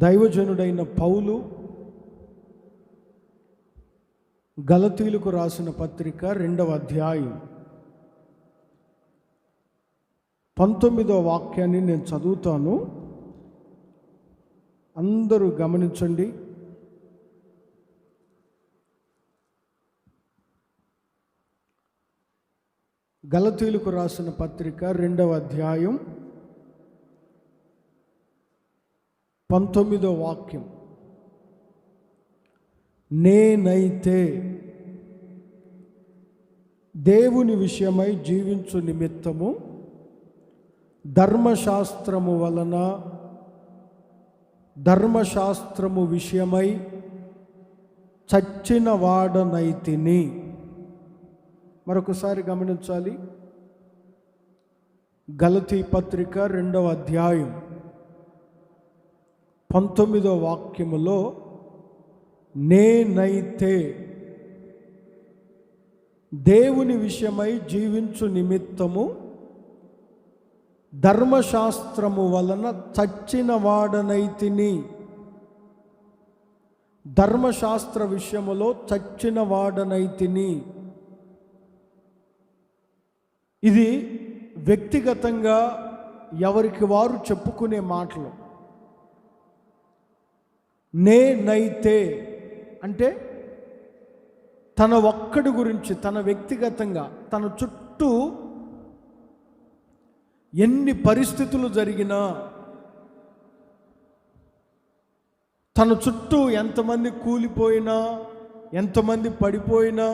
దైవజనుడైన పౌలు గలతీయులకు రాసిన పత్రిక 2వ అధ్యాయం 19వ వాక్యాన్ని నేను చదువుతాను. అందరూ గమనించండి. గలతీయులకు రాసిన పత్రిక 2వ అధ్యాయం 19వ వాక్యం. నేనైతే దేవుని విషయమై జీవించు నిమిత్తము ధర్మశాస్త్రము వలన ధర్మశాస్త్రము విషయమై చచ్చిన వాడనైతిని. మరొకసారి గమనించాలి. గలతీ పత్రిక 2వ అధ్యాయం 19వ వాక్యములో నేనైతే దేవుని విషయమై జీవించు నిమిత్తము ధర్మశాస్త్రము వలన చచ్చిన వాడనైతిని. ధర్మశాస్త్ర విషయములో చచ్చిన వాడనైతిని. ఇది వ్యక్తిగతంగా ఎవరికి వారు చెప్పుకునే మాటలు. నేనైతే అంటే తన ఒక్కడి గురించి, తన వ్యక్తిగతంగా, తన చుట్టూ ఎన్ని పరిస్థితులు జరిగినా, తన చుట్టూ ఎంతమంది కూలిపోయినా, ఎంతమంది పడిపోయినా,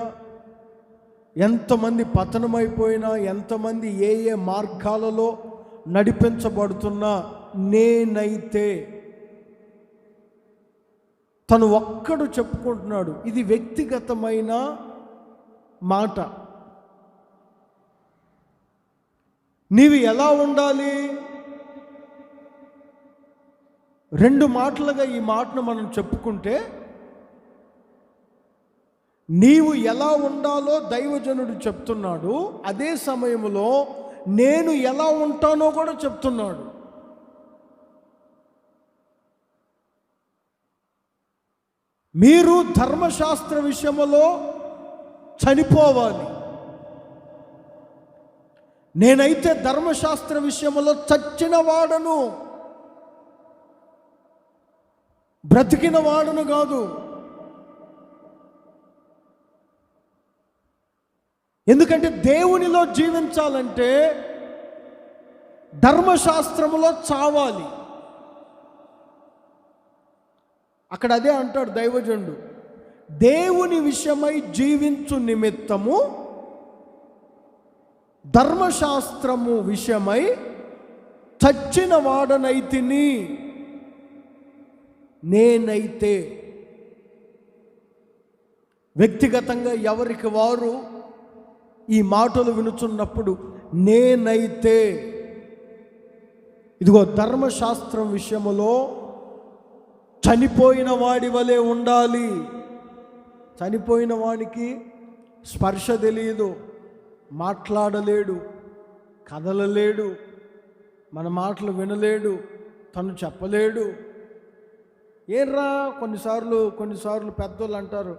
ఎంతమంది పతనమైపోయినా, ఎంతమంది ఏ ఏ మార్గాలలో నడిపించబడుతున్నా, నేనైతే తను ఒక్కడు చెప్పుకుంటున్నాడు. ఇది వ్యక్తిగతమైన మాట. నీవు ఎలా ఉండాలి? 2 మాటలుగా ఈ మాటను మనం చెప్పుకుంటే, నీవు ఎలా ఉండాలో దైవజనుడు చెప్తున్నాడు. అదే సమయంలో నేను ఎలా ఉంటానో కూడా చెప్తున్నాడు. మీరు ధర్మశాస్త్ర విషయంలో చనిపోవాలి. నేనైతే ధర్మశాస్త్ర విషయంలో చచ్చిన వాడను, బ్రతికిన వాడను కాదు. ఎందుకంటే దేవునిలో జీవించాలంటే ధర్మశాస్త్రములో చావాలి. అక్కడ అదే అంటాడు దైవజనుడు, దేవుని విషయమై జీవించు నిమిత్తము ధర్మశాస్త్రము విషయమై చచ్చిన వాడనైతిని. నేనైతే వ్యక్తిగతంగా ఎవరికి వారు ఈ మాటలు వినుచున్నప్పుడు నేనైతే ఇదిగో ధర్మశాస్త్రం విషయములో చనిపోయిన వాడి వలె ఉండాలి. చనిపోయిన వాడికి స్పర్శ తెలియదు, మాట్లాడలేడు, కదలలేడు, మన మాటలు వినలేడు, తను చెప్పలేడు. ఏర్రా కొన్నిసార్లు పెద్దోళ్ళు అంటారు,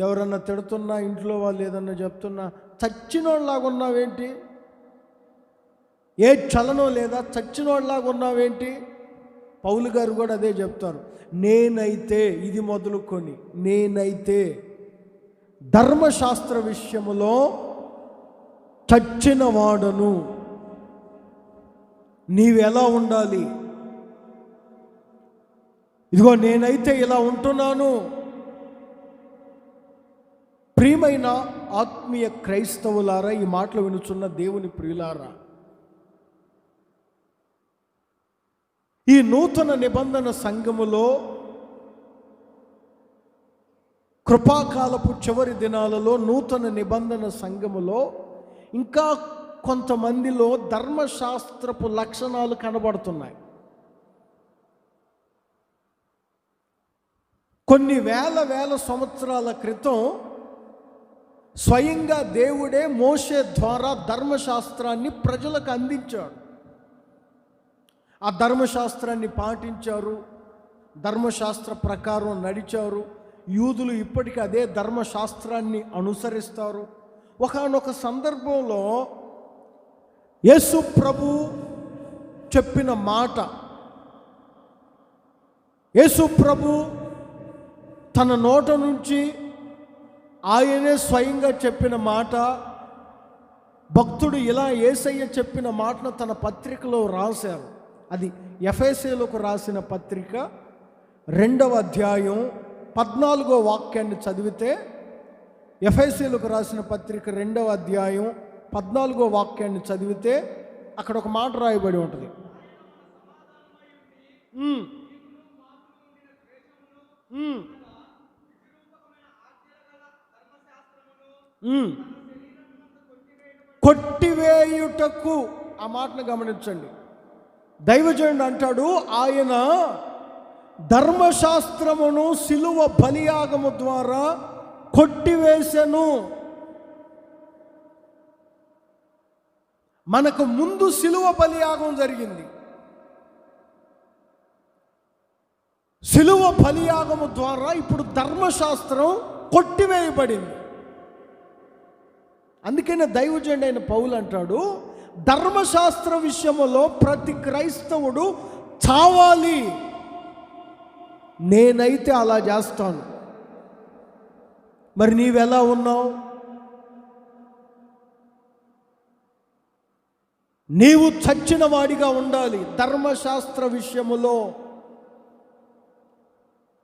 ఎవరన్నా తిడుతున్నా, ఇంట్లో వాళ్ళు ఏదన్నా చెప్తున్నా, చచ్చినోళ్ళలాగా ఉన్నావేంటి? ఏ చలనం లేదా, చచ్చినోళ్ళలాగా ఉన్నావేంటి? పౌలు గారు కూడా అదే చెప్తారు. నేనైతే, ఇది మొదలుకొని నేనైతే ధర్మశాస్త్ర విషయములో చచ్చిన వాడను. నీవెలా ఉండాలి? ఇదిగో నేనైతే ఇలా ఉంటున్నాను. ప్రియమైన ఆత్మీయ క్రైస్తవులారా, ఈ మాటలు వినుచున్న దేవుని ప్రియులారా, ఈ నూతన నిబంధన సంఘములో కృపాకాలపు చివరి దినాలలో నూతన నిబంధన సంఘములో ఇంకా కొంతమందిలో ధర్మశాస్త్రపు లక్షణాలు కనబడుతున్నాయి. కొన్ని వేల సంవత్సరాల క్రితం స్వయంగా దేవుడే మోషే ద్వారా ధర్మశాస్త్రాన్ని ప్రజలకు అందించాడు. ఆ ధర్మశాస్త్రాన్ని పాటించారు, ధర్మశాస్త్ర ప్రకారం నడిచారు. యూదులు ఇప్పటికీ అదే ధర్మశాస్త్రాన్ని అనుసరిస్తారు. ఒకానొక సందర్భంలో యేసు ప్రభు చెప్పిన మాట, యేసు ప్రభు తన నోట నుంచి ఆయనే స్వయంగా చెప్పిన మాట, భక్తుడు ఇలా యేసయ్య చెప్పిన మాటను తన పత్రికలో రాశారు. అది ఎఫెసీయులకు రాసిన పత్రిక 2వ అధ్యాయం 14వ వాక్యాన్ని చదివితే, ఎఫెసీయులకు రాసిన పత్రిక 2వ అధ్యాయం 14వ వాక్యాన్ని చదివితే అక్కడ ఒక మాట రాయబడి ఉంటుంది. కొట్టివేయుటకు, ఆ మాటను గమనించండి. దైవజనుడు అంటాడు, ఆయన ధర్మశాస్త్రమును సిలువ బలియాగము ద్వారా కొట్టివేసెను. మనకు ముందు సిలువ బలియాగం జరిగింది. సిలువ బలియాగము ద్వారా ఇప్పుడు ధర్మశాస్త్రం కొట్టివేయబడింది. అందుకనే దైవజనుడు అయిన పౌలు అంటాడు, ధర్మశాస్త్ర విషయంలో ప్రతి క్రైస్తవుడు చావాలి. నేనైతే అలా చేస్తాను. మరి నీవెలా ఉన్నావు? నీవు చచ్చిన వాడిగా ఉండాలి ధర్మశాస్త్ర విషయములో.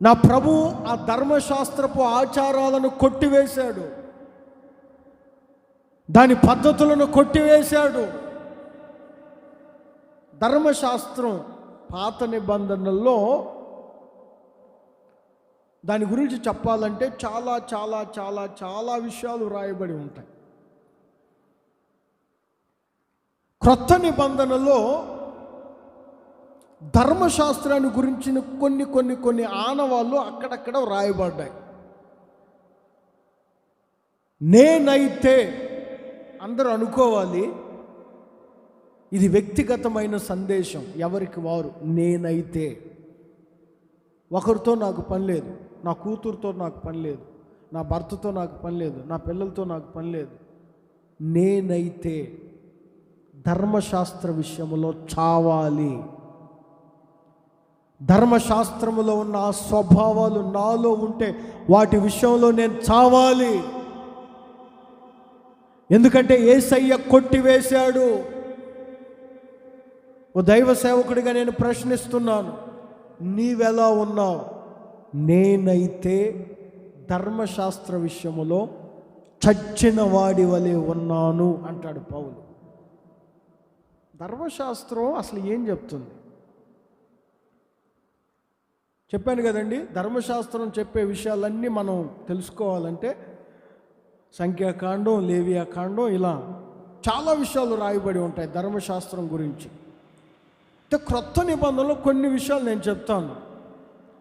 నా ప్రభు ఆ ధర్మశాస్త్రపు ఆచారాలను కొట్టివేశాడు, దాని పద్ధతులను కొట్టివేశాడు. ధర్మశాస్త్రం పాత నిబంధనల్లో దాని గురించి చెప్పాలంటే చాలా చాలా చాలా చాలా విషయాలు రాయబడి ఉంటాయి. క్రొత్త నిబంధనలో ధర్మశాస్త్రాన్ని గురించిన కొన్ని ఆనవాళ్ళు అక్కడక్కడ రాయబడ్డాయి. నేనైతే అందరూ అనుకోవాలి, ఇది వ్యక్తిగతమైన సందేశం, ఎవరికి వారు. నేనైతే ఒకరితో నాకు పని లేదు, నా కూతురుతో నాకు పని లేదు, నా భర్తతో నాకు పని లేదు, నా పిల్లలతో నాకు పని లేదు. నేనైతే ధర్మశాస్త్ర విషయంలో చావాలి. ధర్మశాస్త్రములో ఉన్న ఆ స్వభావాలు నాలో ఉంటే వాటి విషయంలో నేను చావాలి. ఎందుకంటే యేసయ్య కొట్టివేశాడు. ఓ దైవ సేవకుడిగా నేను ప్రశ్నిస్తున్నాను, నీవెలా ఉన్నావు? నేనైతే ధర్మశాస్త్ర విషయములో చచ్చిన వాడి వలె ఉన్నాను అంటాడు పౌలు. ధర్మశాస్త్రం అసలు ఏం చెప్తుంది? చెప్పాను కదండి, ధర్మశాస్త్రం చెప్పే విషయాలన్నీ మనం తెలుసుకోవాలంటే సంఖ్యాకాండం, లేవియాకాండం, ఇలా చాలా విషయాలు రాయబడి ఉంటాయి ధర్మశాస్త్రం గురించి. అంటే క్రొత్త నిబంధనలో కొన్ని విషయాలు నేను చెప్తాను.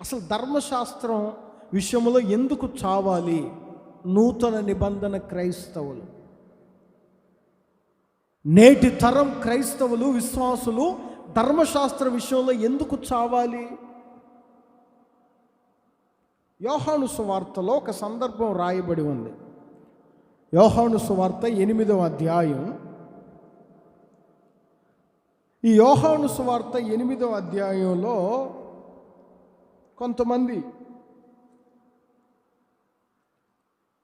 అసలు ధర్మశాస్త్రం విషయంలో ఎందుకు చావాలి నూతన నిబంధన క్రైస్తవులు, నేటి తరం క్రైస్తవులు, విశ్వాసులు ధర్మశాస్త్ర విషయంలో ఎందుకు చావాలి? యోహాను సువార్తలో ఒక సందర్భం రాయబడి ఉంది. యోహాను సువార్త 8వ అధ్యాయం. ఈ యోహాను సువార్త 8వ అధ్యాయంలో కొంతమంది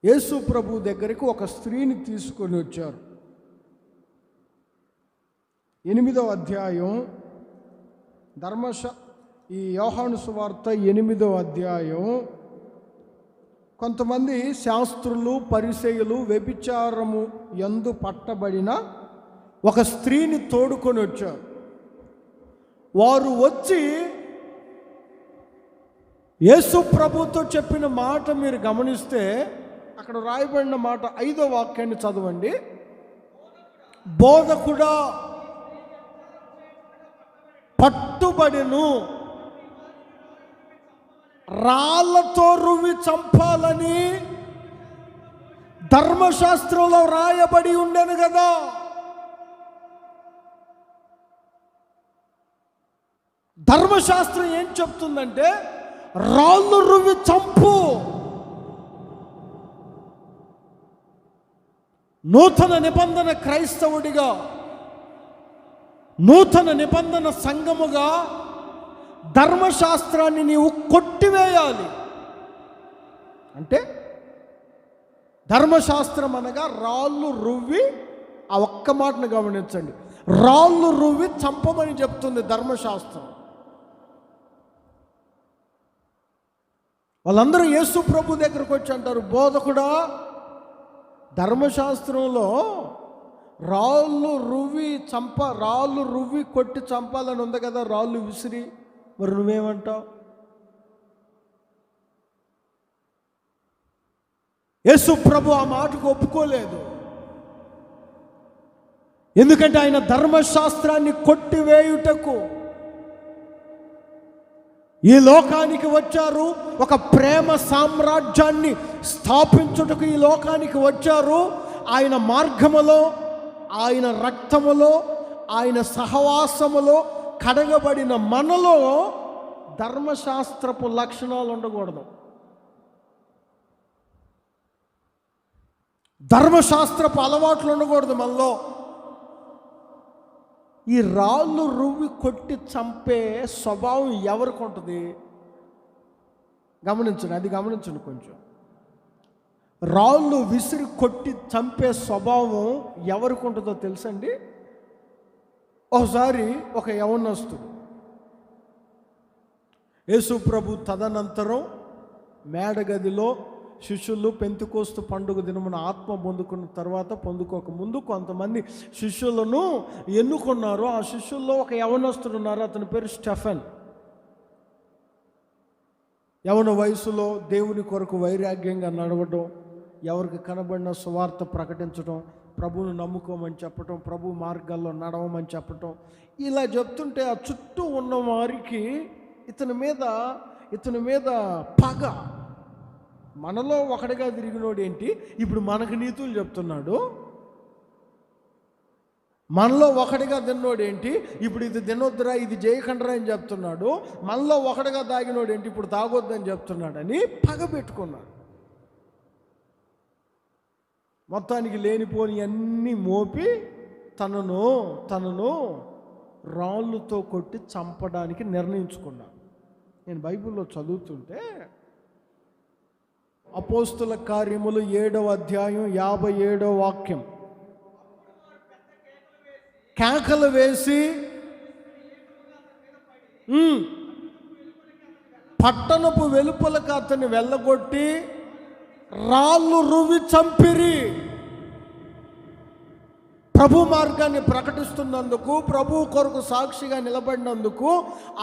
యేసు ప్రభు దగ్గరికి ఒక స్త్రీని తీసుకొని వచ్చారు. 8వ అధ్యాయం ఈ యోహాను సువార్త 8వ అధ్యాయం. కొంతమంది శాస్త్రులు, పరిసయ్యులు వ్యభిచారము యందు పట్టబడిన ఒక స్త్రీని తోడుకొని వచ్చారు. వారు వచ్చి యేసు ప్రభుతో చెప్పిన మాట మీరు గమనిస్తే అక్కడ రాయబడిన మాట 5వ వాక్యాన్ని చదవండి. బోధకుడా, పట్టుబడిను, రాళ్లతో రువి చంపాలని ధర్మశాస్త్రంలో రాయబడి ఉండెను కదా. ధర్మశాస్త్రం ఏం చెప్తుందంటే రాళ్ళు రువ్వి చంపు. నూతన నిబంధన క్రైస్తవుడిగా, నూతన నిబంధన సంఘముగా ధర్మశాస్త్రాన్ని నీవు కొట్టివేయాలి. అంటే ధర్మశాస్త్రం అనగా రాళ్ళు రువ్వి, ఆ ఒక్క మాటను గమనించండి, రాళ్ళు రువ్వి చంపమని చెప్తుంది ధర్మశాస్త్రం. వాళ్ళందరూ యేసు ప్రభు దగ్గరకు వచ్చి అంటారు, బోధకుడా, ధర్మశాస్త్రంలో రాళ్ళు రువ్వి కొట్టి చంపాలని ఉంది కదా, రాళ్ళు విసిరి, మరి నువ్వేమంటావు? యేసు ప్రభు ఆ మాటకు ఒప్పుకోలేదు. ఎందుకంటే ఆయన ధర్మశాస్త్రాన్ని కొట్టివేయుటకు ఈ లోకానికి వచ్చారు. ఒక ప్రేమ సామ్రాజ్యాన్ని స్థాపించుటకు ఈ లోకానికి వచ్చారు. ఆయన మార్గములో, ఆయన రక్తములో, ఆయన సహవాసములో కడగబడిన మనలో ధర్మశాస్త్రపు లక్షణాలు ఉండకూడదు. ధర్మశాస్త్రపు అలవాట్లు ఉండకూడదు మనలో. ఈ రాళ్ళు రువ్వి కొట్టి చంపే స్వభావం ఎవరికి ఉంటుంది? గమనించండి, అది గమనించండి కొంచెం. రాళ్ళు విసిరి కొట్టి చంపే స్వభావం ఎవరికి ఉంటుందో తెలుసండి? ఒకసారి ఒక యవనస్తుడు, యేసు ప్రభు తదనంతరం మేడగదిలో శిష్యులు పెంతెకోస్తు పండుగ దినమున ఆత్మ పొందుకున్న తర్వాత, పొందుకోక ముందు కొంతమంది శిష్యులను ఎన్నుకున్నారు. ఆ శిష్యుల్లో ఒక యవనస్తుడు ఉన్నారు, అతని పేరు స్టెఫెన్. యవన వయసులో దేవుని కొరకు వైరాగ్యంగా నడవడం, ఎవరికి కనబడిన సువార్త ప్రకటించడం, ప్రభువును నమ్ముకోమని చెప్పటం, ప్రభు మార్గాల్లో నడవమని చెప్పటం, ఇలా చెప్తుంటే ఆ చుట్టూ ఉన్న వారికి ఇతని మీద పగ. మనలో ఒకటిగా తిరిగినోడు ఏంటి, ఇప్పుడు మనకు నీతులు చెప్తున్నాడు. మనలో ఒకటిగా తిన్నోడు ఏంటి, ఇప్పుడు ఇది తినొద్దురా, ఇది చేయకండిరా అని చెప్తున్నాడు. మనలో ఒకటిగా తాగినోడు ఏంటి, ఇప్పుడు తాగొద్దని చెప్తున్నాడని పగ పెట్టుకున్నాడు. మొత్తానికి లేనిపోని అన్నీ మోపి తనను రాళ్ళుతో కొట్టి చంపడానికి నిర్ణయించుకున్నాడు. నేను బైబిల్లో చదువుతుంటే అపోస్తుల కార్యములు 7వ అధ్యాయం 57వ వాక్యం, కేకలు వేసి పట్టణపు వెలుపలకు అతన్ని వెళ్ళగొట్టి రాళ్ళు రువ్వి చంపిరి. ప్రభు మార్గాన్ని ప్రకటిస్తున్నందుకు, ప్రభు కొరకు సాక్షిగా నిలబడినందుకు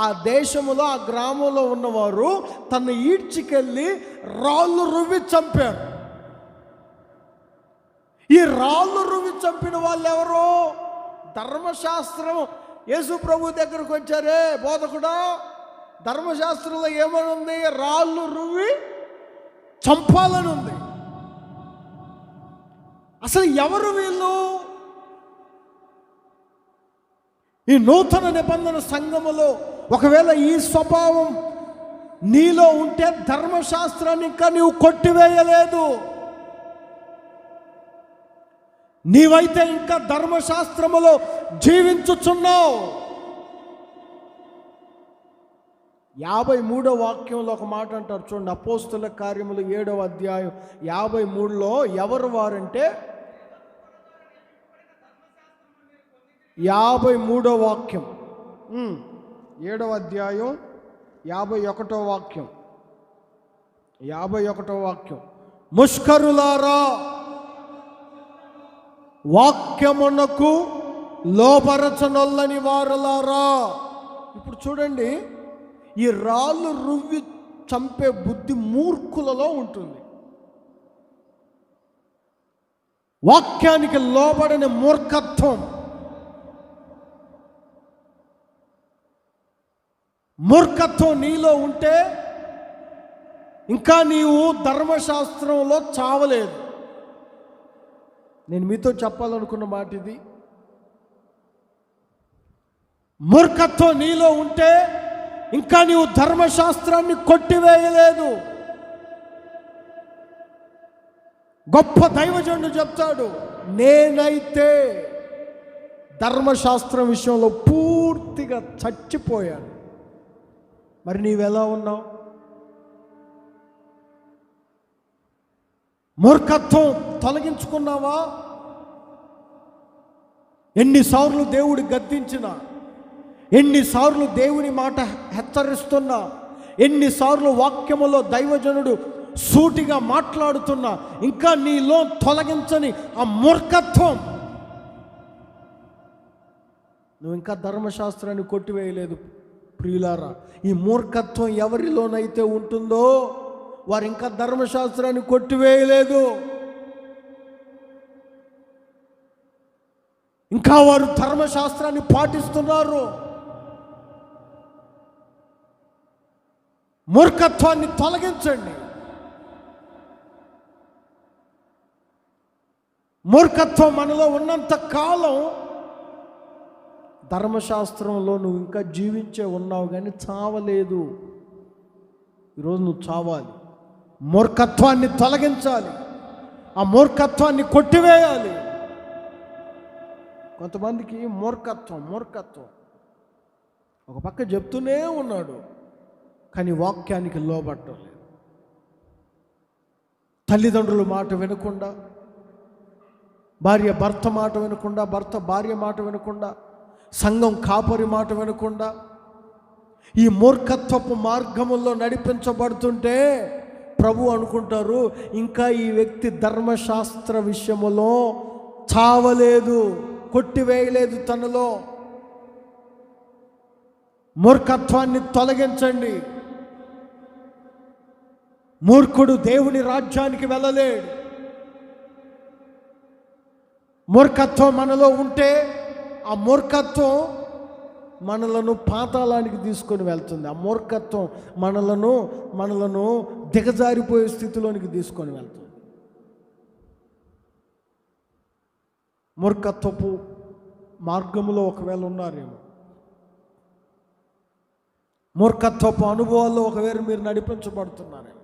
ఆ దేశములో, ఆ గ్రామంలో ఉన్నవారు తను ఈడ్చికెళ్ళి రాళ్ళు రువ్వి చంపారు. ఈ రాళ్ళు రువ్వి చంపిన వాళ్ళు ఎవరు? ధర్మశాస్త్రం. యేసు ప్రభు దగ్గరకు వచ్చారే, బోధకుడా, ధర్మశాస్త్రంలో ఏమని ఉంది? రాళ్ళు రువ్వి చంపాలని ఉంది. అసలు ఎవరు వీళ్ళు? ఈ నూతన నిబంధన సంఘములో ఒకవేళ ఈ స్వభావం నీలో ఉంటే ధర్మశాస్త్రాన్ని ఇంకా నీవు కొట్టివేయలేదు. నీవైతే ఇంకా ధర్మశాస్త్రములో జీవించుచున్నావు. 53వ వాక్యంలో ఒక మాట అంటారు చూడండి, అపోస్తుల కార్యములు 7వ అధ్యాయం 53లో ఎవరు వారంటే, 53వ వాక్యం, 7వ అధ్యాయం 51వ వాక్యం, 51వ వాక్యం, ముష్కరులారా, వాక్యమునకు లోపరచనొల్లని వారులారా. ఇప్పుడు చూడండి, ఈ రాళ్ళు రువ్వి చంపే బుద్ధి మూర్ఖులలో ఉంటుంది. వాక్యానికి లోబడని మూర్ఖత్వం, నీలో ఉంటే ఇంకా నీవు ధర్మశాస్త్రంలో చావలేదు. నేను మీతో చెప్పాలనుకున్న మాట ఇది. మూర్ఖత్వం నీలో ఉంటే ఇంకా నీవు ధర్మశాస్త్రాన్ని కొట్టివేయలేదు. గొప్ప దైవజనుడు చెప్తాడు, నేనైతే ధర్మశాస్త్రం విషయంలో పూర్తిగా చచ్చిపోయాను. మరి నీవెలా ఉన్నావు? మూర్ఖత్వం తొలగించుకున్నావా? ఎన్నిసార్లు దేవుడు గద్దించినా, ఎన్నిసార్లు దేవుని మాట హెచ్చరిస్తున్నా, ఎన్నిసార్లు వాక్యములో దైవజనుడు సూటిగా మాట్లాడుతున్నా, ఇంకా నీలో తొలగించని ఆ మూర్ఖత్వం, నువ్వు ఇంకా ధర్మశాస్త్రాన్ని కొట్టివేయలేదు. ప్రియులారా, ఈ మూర్ఖత్వం ఎవరిలోనైతే ఉంటుందో వారు ఇంకా ధర్మశాస్త్రాన్ని కొట్టివేయలేదు. ఇంకా వారు ధర్మశాస్త్రాన్ని పాటిస్తున్నారు. మూర్ఖత్వాన్ని తొలగించండి. మూర్ఖత్వం మనలో ఉన్నంత కాలం ధర్మశాస్త్రంలో నువ్వు ఇంకా జీవించే ఉన్నావు, కానీ చావలేదు. ఈరోజు నువ్వు చావాలి. మూర్ఖత్వాన్ని తొలగించాలి. ఆ మూర్ఖత్వాన్ని కొట్టివేయాలి. కొంతమందికి మూర్ఖత్వం ఒక పక్క చెప్తూనే ఉన్నాడు, కానీ వాక్యానికి లోబట్టం లేదు. తల్లిదండ్రుల మాట వినకుండా, భార్య భర్త మాట వినకుండా, భర్త భార్య మాట వినకుండా, సంఘం కాపరి మాట వినకుండా ఈ మూర్ఖత్వపు మార్గముల్లో నడిపించబడుతుంటే ప్రభు అనుకుంటారు, ఇంకా ఈ వ్యక్తి ధర్మశాస్త్ర విషయములో చావలేదు, కొట్టివేయలేదు తనలో. మూర్ఖత్వాన్ని తొలగించండి. మూర్ఖుడు దేవుని రాజ్యానికి వెళ్ళలేడు. మూర్ఖత్వం మనలో ఉంటే ఆ మూర్ఖత్వం మనలను పాతాళానికి తీసుకొని వెళ్తుంది. ఆ మూర్ఖత్వం మనలను దిగజారిపోయే స్థితిలోనికి తీసుకొని వెళ్తుంది. మూర్ఖత్వపు మార్గంలో ఒకవేళ ఉన్నారేమో, మూర్ఖత్వపు అనుభవాల్లో ఒకవేళ మీరు నడిపించబడుతున్నారేమో,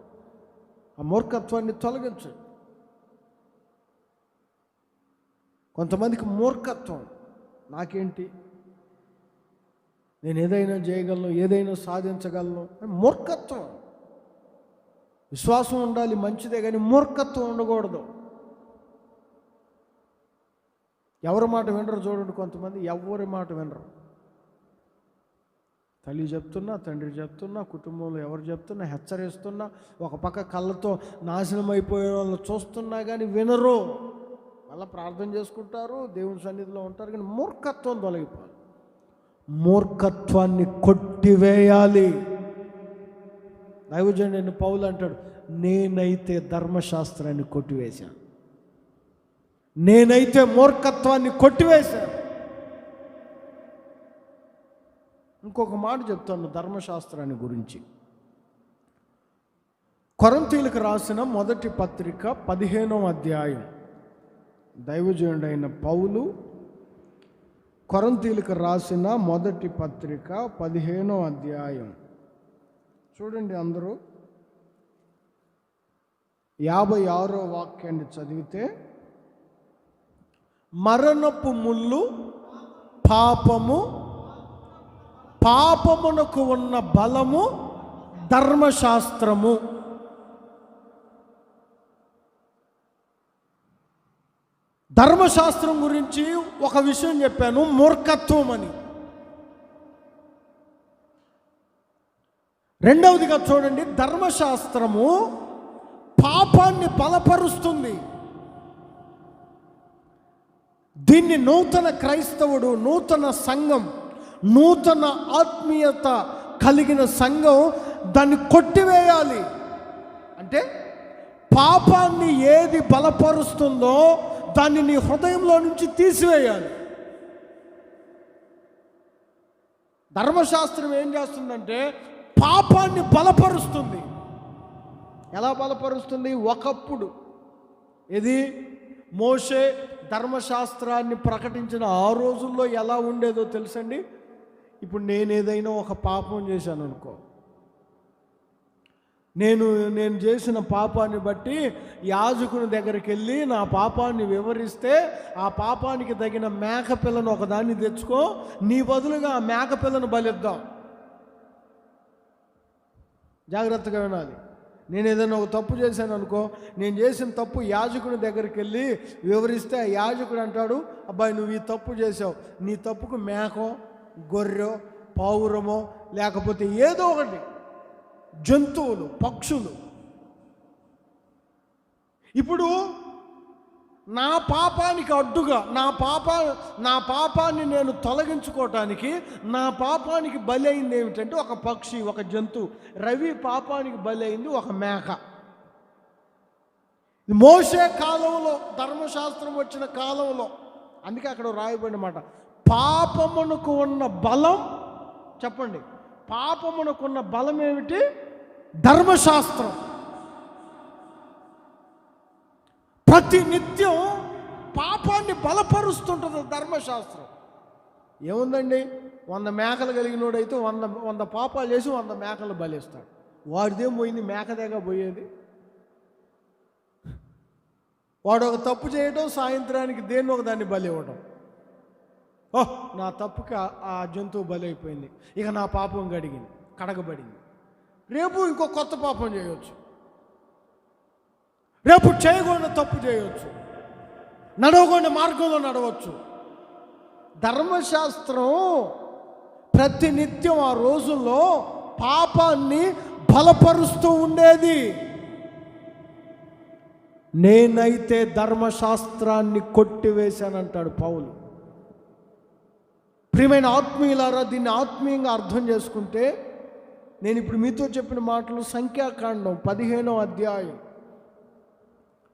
ఆ మూర్ఖత్వాన్ని తొలగించండి. కొంతమందికి మూర్ఖత్వం, నాకేంటి, నేను ఏదైనా చేయగలను, ఏదైనా సాధించగలను, మూర్ఖత్వం. విశ్వాసం ఉండాలి, మంచిదే, కానీ మూర్ఖత్వం ఉండకూడదు. ఎవరి మాట వినరు చూడండి, కొంతమంది ఎవరి మాట వినరు. తల్లి చెప్తున్నా, తండ్రి చెప్తున్నా, కుటుంబంలో ఎవరు చెప్తున్నా, హెచ్చరిస్తున్నా, ఒక పక్క కళ్ళతో నాశనం అయిపోయే వాళ్ళు చూస్తున్నా కానీ వినరు. మళ్ళీ ప్రార్థన చేసుకుంటారు, దేవుని సన్నిధిలో ఉంటారు, కానీ మూర్ఖత్వం తొలగిపోవాలి. మూర్ఖత్వాన్ని కొట్టివేయాలి. దైవజనుడైన పౌలు అంటాడు, నేనైతే ధర్మశాస్త్రాన్ని కొట్టివేశాను, నేనైతే మూర్ఖత్వాన్ని కొట్టివేశాను. ఇంకొక మాట చెప్తాను ధర్మశాస్త్రాన్ని గురించి. కొరింథీయులకు రాసిన మొదటి పత్రిక 15వ అధ్యాయం. దైవజనుడైన పౌలు కొరింథీయులకు రాసిన మొదటి పత్రిక 15వ అధ్యాయం. చూడండి అందరూ, 56వ వాక్యాన్ని చదివితే, మరణపు ముళ్ళు పాపమునకు ఉన్న బలము ధర్మశాస్త్రము. ధర్మశాస్త్రం గురించి ఒక విషయం చెప్పాను, మూర్ఖత్వం అని. రెండవదిగా చూడండి, ధర్మశాస్త్రము పాపాన్ని బలపరుస్తుంది. దీన్ని నూతన క్రైస్తవుడు, నూతన సంఘం, నూతన ఆత్మీయత కలిగిన సంఘం దాన్ని కొట్టివేయాలి. అంటే పాపాన్ని ఏది బలపరుస్తుందో దాన్ని నీ హృదయంలో నుంచి తీసివేయాలి. ధర్మశాస్త్రం ఏం చేస్తుందంటే పాపాన్ని బలపరుస్తుంది. ఎలా బలపరుస్తుంది? ఒకప్పుడు ఇది మోషే ధర్మశాస్త్రాన్ని ప్రకటించిన ఆ రోజుల్లో ఎలా ఉండేదో తెలుసండి. ఇప్పుడు నేను ఏదైనా ఒక పాపం చేశాను అనుకో, నేను చేసిన పాపాన్ని బట్టి యాజకుని దగ్గరికి వెళ్ళి నా పాపాన్ని వివరిస్తే, ఆ పాపానికి తగిన మేకపిల్లను ఒకదాన్ని తెచ్చుకో, నీ బదులుగా ఆ మేకపిల్లను బలిద్దాం. జాగ్రత్తగా వినాలి. నేను ఏదైనా ఒక తప్పు చేశాను అనుకో, నేను చేసిన తప్పు యాజకుని దగ్గరికి వెళ్ళి వివరిస్తే, ఆ యాజకుడు అంటాడు, అబ్బాయి నువ్వు ఈ తప్పు చేసావు, నీ తప్పుకు మేకో, గొర్రెో, పావురమో, లేకపోతే ఏదో ఒకటి జంతువులు, పక్షులు. ఇప్పుడు నా పాపానికి అడ్డుగా, నా పాపాన్ని నేను తొలగించుకోవటానికి, నా పాపానికి బలి అయింది ఏమిటంటే ఒక పక్షి, ఒక జంతువు. రవి పాపానికి బలి అయింది ఒక మేక. మోషే కాలంలో, ధర్మశాస్త్రం వచ్చిన కాలంలో, అందుకే అక్కడ రాయబడిన మాట, పాపమునకు ఉన్న బలం, చెప్పండి, పాపమునకున్న బలం ఏమిటి? ధర్మశాస్త్రం. ప్రతి నిత్యం పాపాన్ని బలపరుస్తుంటుంది ధర్మశాస్త్రం. ఏముందండి, 100 మేకలు కలిగినోడైతే 100 పాపాలు చేసి 100 మేకలు బలిస్తాడు. వాడిదేం పోయింది, మేకదేగా పోయేది. వాడు ఒక తప్పు చేయడం, సాయంత్రానికి దేన్ని ఒక దాన్ని బలి ఇవ్వడం. ఓహ్, నా తప్పుకి ఆ జంతువు బలి అయిపోయింది, ఇక నా పాపం కడగబడింది. రేపు ఇంకో కొత్త పాపం చేయవచ్చు, రేపు చేయకుండా తప్పు చేయవచ్చు, నడవకుండా మార్గంలో నడవచ్చు. ధర్మశాస్త్రం ప్రతినిత్యం ఆ రోజుల్లో పాపాన్ని బలపరుస్తూ ఉండేది. నేనైతే ధర్మశాస్త్రాన్ని కొట్టివేశానంటాడు పౌలు. ప్రియమైన ఆత్మీయులారా, దీన్ని ఆత్మీయంగా అర్థం చేసుకుంటే, నేను ఇప్పుడు మీతో చెప్పిన మాటలు సంఖ్యాకాండం 15వ అధ్యాయం,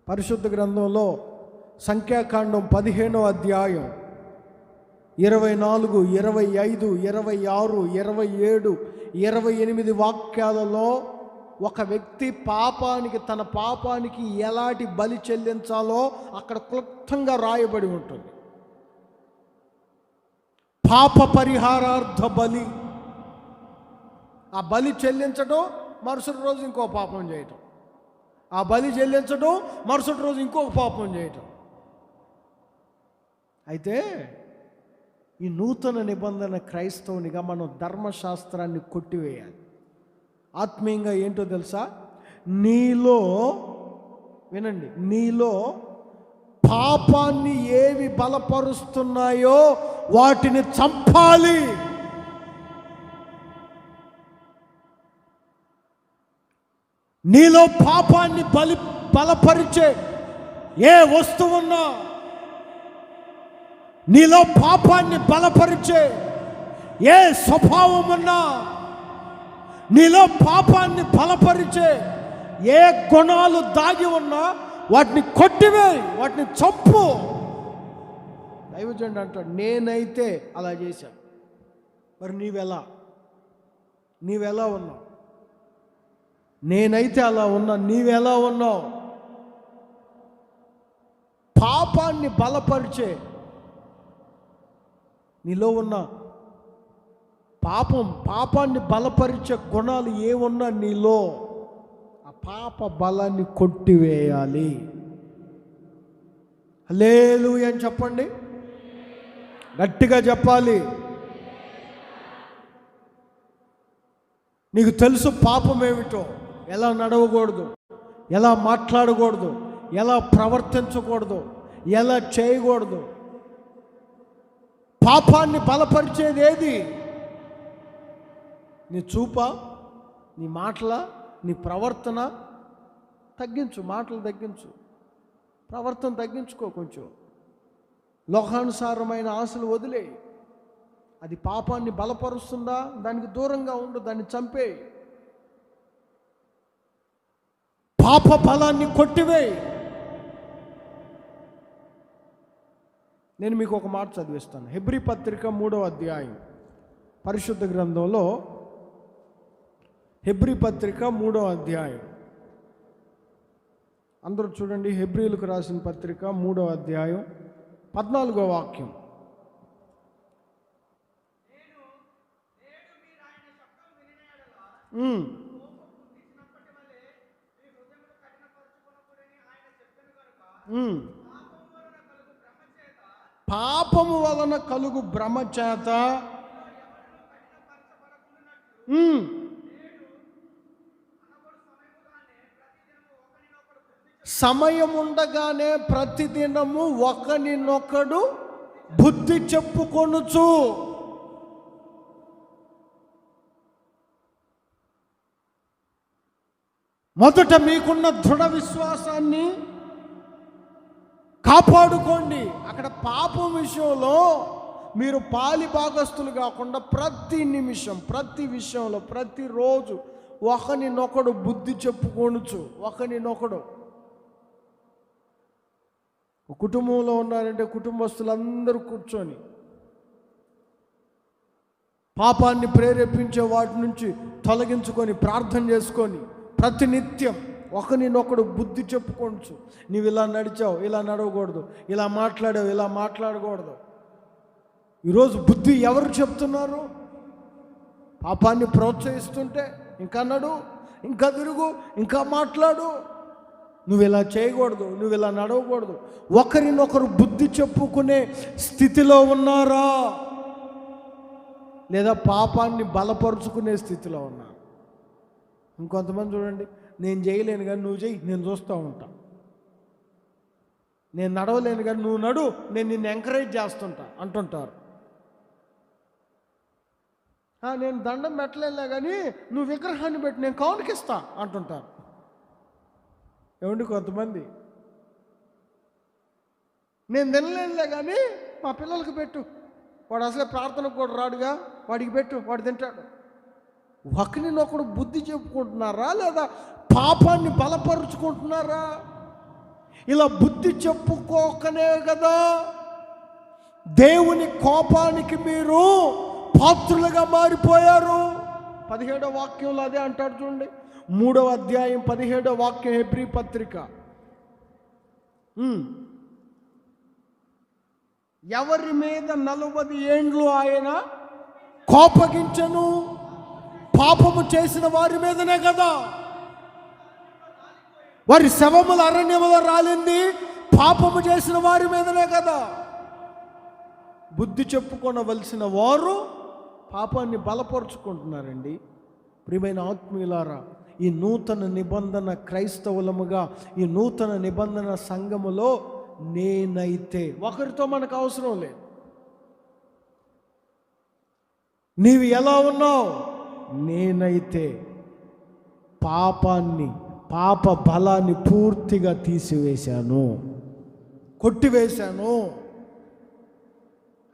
పరిశుద్ధ గ్రంథంలో సంఖ్యాకాండం 15వ అధ్యాయం 24, 25, 26, 27, 28 వాక్యాలలో ఒక వ్యక్తి తన పాపానికి ఎలాంటి బలి చెల్లించాలో అక్కడ క్లుప్తంగా రాయబడి ఉంటుంది. పాప పరిహారార్థ బలి. ఆ బలి చెల్లించడం, మరుసటి రోజు ఇంకో పాపం చేయటం. ఆ బలి చెల్లించడం, మరుసటి రోజు ఇంకొక పాపం చేయటం. అయితే ఈ నూతన నిబంధన క్రైస్తవునిగా మనం ధర్మశాస్త్రాన్ని కొట్టివేయాలి. ఆత్మీయంగా ఏంటో తెలుసా? వినండి, నీలో పాపాన్ని ఏవి బలపరుస్తున్నాయో వాటిని చంపాలి. నీలో పాపాన్ని బలపరిచే ఏ వస్తువున్నా, నీలో పాపాన్ని బలపరిచే ఏ స్వభావం ఉన్నా, నీలో పాపాన్ని బలపరిచే ఏ గుణాలు దాగి ఉన్నా వాటిని కొట్టివేయి, వాటిని చంపు. దైవజనుడు అంటాడు, నేనైతే అలా చేశాను. మరి నీవెలా ఉన్నావు? నేనైతే అలా ఉన్నా, నీవెలా ఉన్నావు? పాపాన్ని బలపరిచే నీలో ఉన్న పాపాన్ని బలపరిచే గుణాలు ఏమున్నా నీలో, ఆ పాప బలాన్ని కొట్టివేయాలి. హల్లెలూయా అని చెప్పండి, గట్టిగా చెప్పాలి. నీకు తెలుసు పాపం ఏమిటో, ఎలా నడవకూడదు, ఎలా మాట్లాడకూడదు, ఎలా ప్రవర్తించకూడదు, ఎలా చేయకూడదు. పాపాన్ని బలపరిచేది ఏది? నీ చూప, నీ మాటల, నీ ప్రవర్తన తగ్గించు. మాటలు తగ్గించు, ప్రవర్తన తగ్గించుకో. కొంచెం లోకానుసారమైన ఆశలు వదిలే. అది పాపాన్ని బలపరుస్తుందా? దానికి దూరంగా ఉండు, దాన్ని చంపే. పాప బలాన్ని కొట్టివేయి. నేను మీకు ఒక మాట చదివిస్తాను. హెబ్రీ పత్రిక 3వ అధ్యాయం, పరిశుద్ధ గ్రంథంలో హెబ్రీ పత్రిక 3వ అధ్యాయం. అందరూ చూడండి, హెబ్రీలకు రాసిన పత్రిక 3వ అధ్యాయం 14వ వాక్యం. ఉమ్. ఉమ్. పాపము వలన కలుగు భ్రమ చేత సమయం ఉండగానే ప్రతిదినము ఒకనినొకడు బుద్ధి చెప్పుకొనుచు. మొదట మీకున్న దృఢ విశ్వాసాన్ని కాపాడుకోండి. అక్కడ పాపం విషయంలో మీరు పాలి భాగస్తులు కాకుండా ప్రతి నిమిషం, ప్రతి విషయంలో, ప్రతిరోజు ఒకరినొకడు బుద్ధి చెప్పుకొనుచు. ఒకరినొకడు కుటుంబంలో ఉన్నారంటే కుటుంబస్తులందరూ కూర్చొని పాపాన్ని ప్రేరేపించే వాటి నుంచి తొలగించుకొని ప్రార్థన చేసుకొని ప్రతినిత్యం ఒకరినొకడు బుద్ధి చెప్పుకోవచ్చు. నీవు ఇలా నడిచావు, ఇలా నడవకూడదు, ఇలా మాట్లాడావు, ఇలా మాట్లాడకూడదు. ఈరోజు బుద్ధి ఎవరు చెప్తున్నారు? పాపాన్ని ప్రోత్సహిస్తుంటే ఇంకా నడు, ఇంకా తిరుగు, ఇంకా మాట్లాడు, నువ్వు ఇలా చేయకూడదు, నువ్వు ఇలా నడవకూడదు. ఒకరినొకరు బుద్ధి చెప్పుకునే స్థితిలో ఉన్నారా, లేదా పాపాన్ని బలపరుచుకునే స్థితిలో ఉన్నారు? ఇంకొంతమంది చూడండి, నేను చేయలేను కానీ నువ్వు చేయి, నేను చూస్తూ ఉంటా. నేను నడవలేను కానీ నువ్వు నడు, నేను నిన్ను ఎంకరేజ్ చేస్తుంటా అంటుంటారు. నేను దండం పెట్టలేనులే కానీ నువ్వు విగ్రహాన్ని పెట్టి నేను కానుకిస్తా అంటుంటారు. ఏమండి కొంతమంది, నేను తినలేనులే కానీ మా పిల్లలకి పెట్టు, వాడు అసలే ప్రార్థనకు కూడా రాడుగా, వాడికి పెట్టు, వాడు తింటాడు. ఒకరినొకడు బుద్ధి చెప్పుకుంటున్నారా, లేదా పాపాన్ని బలపరుచుకుంటున్నారా? ఇలా బుద్ధి చెప్పుకోకనే కదా దేవుని కోపానికి మీరు పాత్రులుగా మారిపోయారు. 17వ వాక్యంలో అదే అంటాడు చూడండి, 3వ అధ్యాయం 17వ వాక్యం, హెబ్రీ పత్రిక. ఎవరి మీద 40 ఏండ్లు ఆయన కోపగించను? పాపము చేసిన వారి మీదనే కదా. వారి శవముల అరణ్యములో రాలింది పాపము చేసిన వారి మీదనే కదా. బుద్ధి చెప్పుకొనవలసిన వారు పాపాన్ని బలపరుచుకుంటున్నారండి. ప్రియమైన ఆత్మీయులారా, ఈ నూతన నిబంధన క్రైస్తవులముగా, ఈ నూతన నిబంధన సంఘములో నేనైతే ఒకరితో మనకు అవసరం లేదు. నీవు ఎలా ఉన్నావు? నేనైతే పాప బలాన్ని పూర్తిగా తీసివేశాను, కొట్టివేశాను.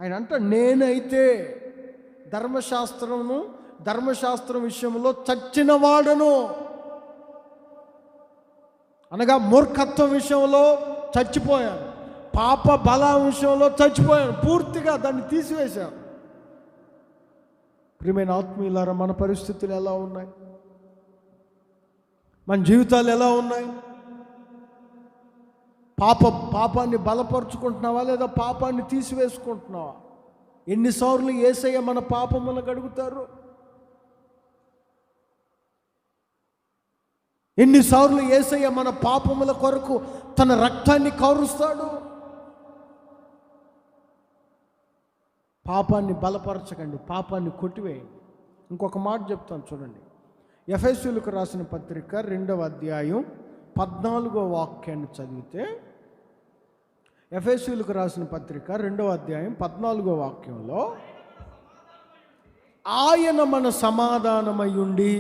ఆయన అంట నేనైతే ధర్మశాస్త్రం విషయంలో చచ్చిన వాడను, అనగా మూర్ఖత్వం విషయంలో చచ్చిపోయాను, పాప బలం విషయంలో చచ్చిపోయాను, పూర్తిగా దాన్ని తీసివేశాను. ప్రియమైన ఆత్మీయులారా, మన పరిస్థితులు ఎలా ఉన్నాయి? మన జీవితాలు ఎలా ఉన్నాయి? పాపాన్ని బలపరుచుకుంటున్నావా, లేదా పాపాన్ని తీసివేసుకుంటున్నావా? ఎన్నిసార్లు యేసయ్య మన పాపములను కడుగుతారు? ఎన్నిసార్లు యేసయ్య మన పాపముల కొరకు తన రక్తాన్ని కారుస్తాడు? పాపాన్ని బలపరచకండి, పాపాన్ని కొట్టివేయండి. ఇంకొక మాట చెప్తాను చూడండి, ఎఫెసీయులకు రాసిన పత్రిక 2వ అధ్యాయం 14వ వాక్యాన్ని చదివితే, ఎఫెసీయులకు రాసిన పత్రిక 2వ అధ్యాయం 14వ వాక్యంలో, ఆయన మన సమాధానమయ్యుండి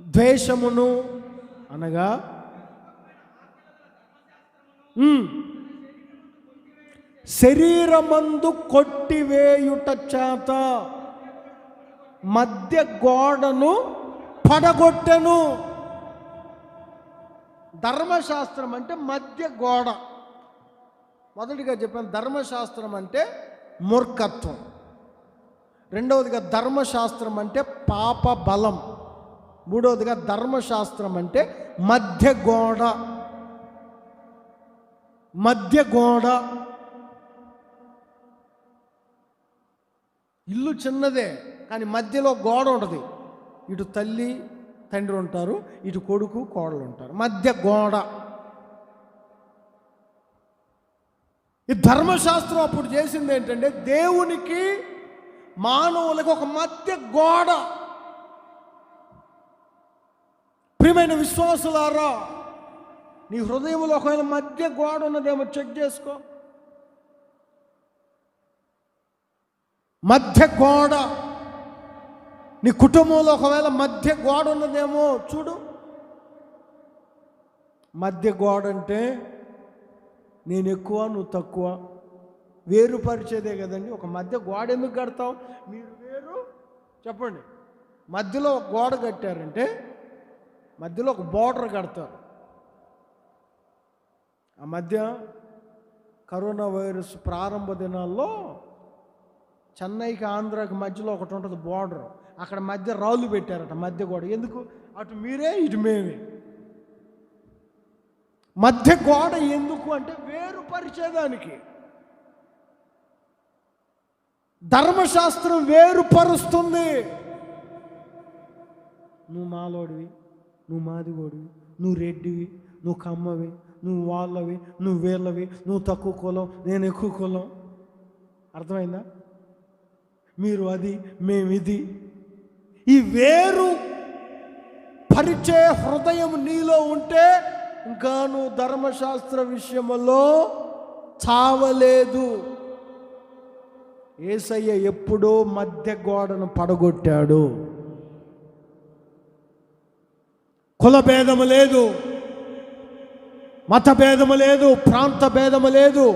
ద్వేషమును, అనగా శరీరమందు కొట్టివేయుట చేత మధ్య గోడను పడగొట్టెను. ధర్మశాస్త్రం అంటే మధ్య గోడ. మొదటిగా చెప్పాను, ధర్మశాస్త్రం అంటే మూర్ఖత్వం. రెండవదిగా ధర్మశాస్త్రం అంటే పాప బలం. మూడవదిగా ధర్మశాస్త్రం అంటే మధ్య గోడ. ఇల్లు చిన్నదే, కానీ మధ్యలో గోడ ఉంటుంది. ఇటు తల్లి తండ్రి ఉంటారు, ఇటు కొడుకు కోడలు ఉంటారు, మధ్య గోడ. ఈ ధర్మశాస్త్రం అప్పుడు చేసింది ఏంటంటే దేవునికి మానవులకు ఒక మధ్య గోడ. ప్రియమైన విశ్వాసులారా, నీ హృదయంలో ఒకవేళ మధ్య గోడ ఉన్నదేమో చెక్ చేసుకో. మధ్య గోడ, నీ కుటుంబంలో ఒకవేళ మధ్య గోడ ఉన్నదేమో చూడు. మధ్య గోడ అంటే నేను ఎక్కువ నువ్వు తక్కువ, వేరుపరిచేదే కదండి. ఒక మధ్య గోడ ఎందుకు కడతావు? మీరు వేరు చెప్పండి. మధ్యలో ఒక గోడ కట్టారంటే మధ్యలో ఒక బోర్డర్ కడతారు. ఆ మధ్య కరోనా వైరస్ ప్రారంభ దినాల్లో చెన్నైకి ఆంధ్రాకి మధ్యలో ఒకటి ఉంటుంది బోర్డర్. అక్కడ మధ్య రాళ్ళు పెట్టారట మధ్య గోడ. ఎందుకు? అటు మీరే ఇటు మేమే. మధ్య గోడ ఎందుకు అంటే వేరుపరిచేదానికి. ధర్మశాస్త్రం వేరుపరుస్తుంది. నువ్వు మాలోడివి, నువ్వు మాదిగోడివి, నువ్వు రెడ్డివి, నువ్వు కమ్మవి, నువ్వు వాళ్ళవి, నువ్వు వీళ్ళవి, నువ్వు తక్కువ కులం, నేను ఎక్కువ కులం. అర్థమైందా? మీరు అది, మేము ఇది. ఈ వేరు పరిచే హృదయం నీలో ఉంటే ఇంకా నువ్వు ధర్మశాస్త్ర విషయంలో చావలేదు. యేసయ్య ఎప్పుడో మధ్య గోడను పడగొట్టాడు. కుల భేదము లేదు, మత భేదము లేదు, ప్రాంత భేదము లేదు.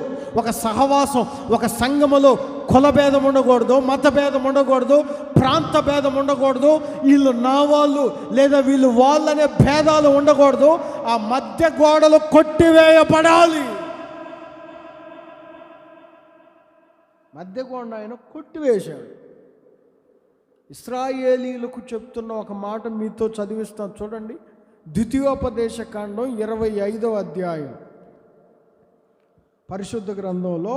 ఒక సహవాసం, ఒక సంఘములో కుల భేదం ఉండకూడదు, మత భేదం ఉండకూడదు, ప్రాంత భేదం ఉండకూడదు, వీళ్ళు నా వాళ్ళు లేదా వీళ్ళు వాళ్ళనే భేదాలు ఉండకూడదు. ఆ మధ్య గోడలు కొట్టివేయబడాలి. మధ్య గోడ ఆయన కొట్టివేశాడు. ఇశ్రాయేలీలకు చెప్తున్న ఒక మాట మీతో చదివిస్తాను చూడండి. ద్వితీయోపదేశకాండం 25వ అధ్యాయం. పరిశుద్ధ గ్రంథంలో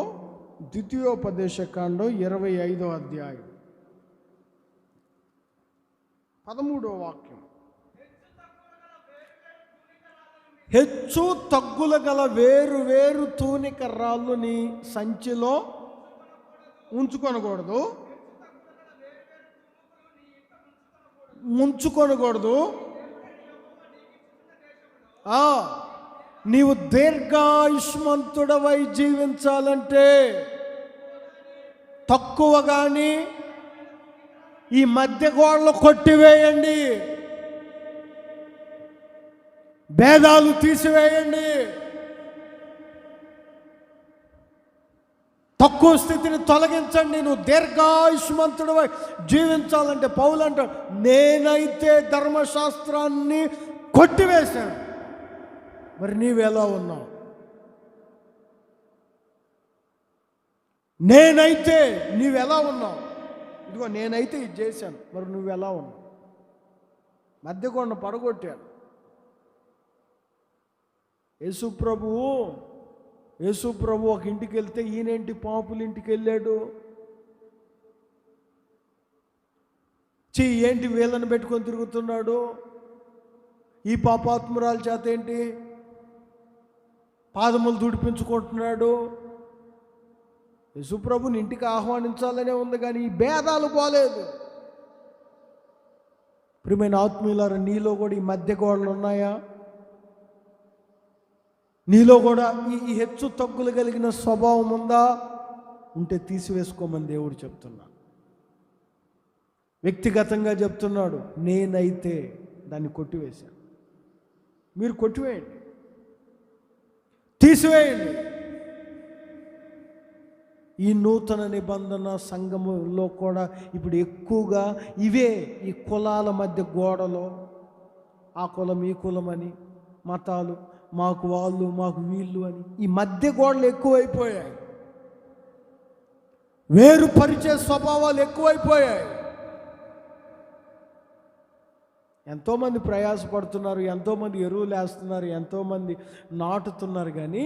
ద్వితీయోపదేశకాండం 25వ అధ్యాయం 13వ వాక్యం. హెచ్చు తగ్గుల గల వేరు వేరు తూనిక రాళ్ళు నీ సంచిలో ఉంచుకొనకూడదు, ఉంచుకొనకూడదు. నీవు దీర్ఘాయుష్మంతుడవై జీవించాలంటే తక్కువ కానీ ఈ మధ్య గోడలు కొట్టివేయండి, భేదాలు తీసివేయండి, తక్కువ స్థితిని తొలగించండి. నువ్వు దీర్ఘాయుష్మంతుడవై జీవించాలంటే పౌలు అంటాడు, నేనైతే ధర్మశాస్త్రాన్ని కొట్టివేశాను. మరి నీవెలా ఉన్నావు? నేనైతే నీవెలా ఉన్నావు? ఇదిగో నేనైతే ఇది చేశాను, మరి నువ్వెలా ఉన్నావు? మధ్య గోడను పడగొట్టాను. యేసు ప్రభు ఒక ఇంటికి వెళ్తే ఈయనేంటి పాపుల ఇంటికి వెళ్ళాడు? ఏంటి వీళ్ళని పెట్టుకొని తిరుగుతున్నాడు? ఈ పాపాత్మురాల చేత ఏంటి పాదములు తుడిపించుకుంటున్నాడు? యేసుప్రభుని ఇంటికి ఆహ్వానించాలనే ఉంది, కానీ ఈ భేదాలు పోలేదు. ప్రియమైన ఆత్మీయులారా, నీలో కూడా ఈ మధ్య గోడలు ఉన్నాయా? నీలో కూడా ఈ హెచ్చు తగ్గులు కలిగిన స్వభావం ఉందా? ఉంటే తీసివేసుకోమని దేవుడు చెప్తున్నా. వ్యక్తిగతంగా చెప్తున్నాడు, నేనైతే దాన్ని కొట్టివేశాను. మీరు కొట్టివేయండి, తీసివేయండి. ఈ నూతన నిబంధన సంఘములో కూడా ఇప్పుడు ఎక్కువగా ఇవే, ఈ కులాల మధ్య గోడలో, ఆ కులం ఈ కులం అని, మతాలు, మాకు వాళ్ళు మాకు వీళ్ళు అని ఈ మధ్య గోడలు ఎక్కువైపోయాయి. వేరుపరిచే స్వభావాలు ఎక్కువైపోయాయి. ఎంతోమంది ప్రయాసపడుతున్నారు, ఎంతోమంది ఎరువులు వేస్తున్నారు, ఎంతోమంది నాటుతున్నారు, కానీ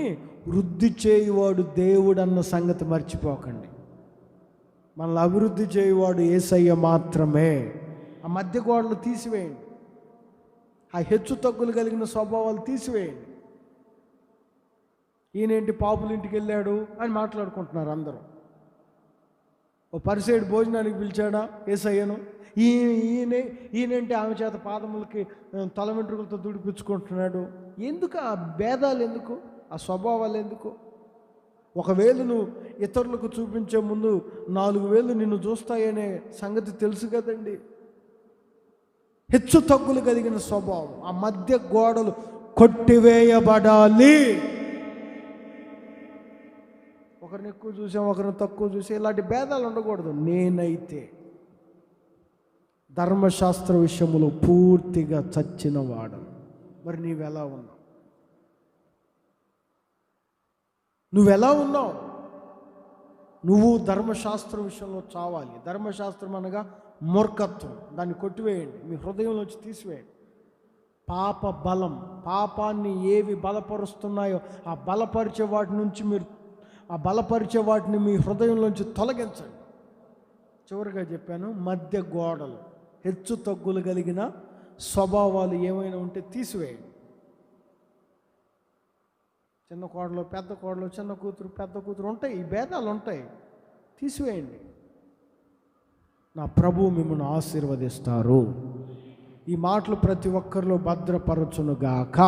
వృద్ధి చేయువాడు దేవుడు అన్న సంగతి మర్చిపోకండి. మనల్ని అభివృద్ధి చేయవాడు యేసయ్య మాత్రమే. ఆ మధ్య గోడలు తీసివేయండి, ఆ హెచ్చు తగ్గులు కలిగిన స్వభావాలు తీసివేయండి. ఈయనేంటి పాపుల ఇంటికి వెళ్ళాడు అని మాట్లాడుకుంటున్నారు అందరూ. ఓ పరిసేయుడు భోజనానికి పిలిచాడా యేసయ్యను? ఈయనేంటి ఆమె చేత పాదములకి తల వెంట్రుకలతో దుడిపించుకుంటున్నాడు? ఎందుకు ఆ భేదాలు, ఎందుకు ఆ స్వభావాలు ఎందుకు? ఒకవేళ నువ్వు ఇతరులకు చూపించే ముందు 4 వేలు నిన్ను చూస్తాయనే సంగతి తెలుసు కదండి. హెచ్చు తగ్గులు కలిగిన స్వభావం, ఆ మధ్య గోడలు కొట్టివేయబడాలి. ఒకరిని ఎక్కువ చూసాం, ఒకరిని తక్కువ చూసి ఇలాంటి భేదాలు ఉండకూడదు. నేనైతే ధర్మశాస్త్ర విషయంలో పూర్తిగా చచ్చిన వాడు. మరి నీవెలా ఉన్నావు? నువ్వెలా ఉన్నావు? నువ్వు ధర్మశాస్త్రం విషయంలో చావాలి. ధర్మశాస్త్రం అనగా మూర్ఖత్వం, దాన్ని కొట్టివేయండి, మీ హృదయంలోంచి తీసివేయండి. పాప బలం, పాపాన్ని ఏవి బలపరుస్తున్నాయో ఆ బలపరిచే వాటిని మీ హృదయంలోంచి తొలగించండి. చివరిగా చెప్పాను, మధ్య గోడలు, హెచ్చు తగ్గులు కలిగిన స్వభావాలు ఏమైనా ఉంటే తీసివేయండి. చిన్న కోడలు, పెద్ద కోడలు, చిన్న కూతురు, పెద్ద కూతురు ఉంటాయి, ఈ భేదాలు ఉంటాయి, తీసివేయండి. నా ప్రభువు మిమ్మల్ని ఆశీర్వదిస్తారు. ఈ మాటలు ప్రతి ఒక్కరిలో భద్రపరచునుగాక.